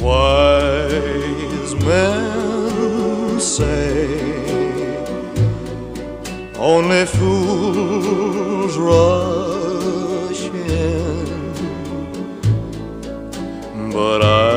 Wise men say only fools rush in, but I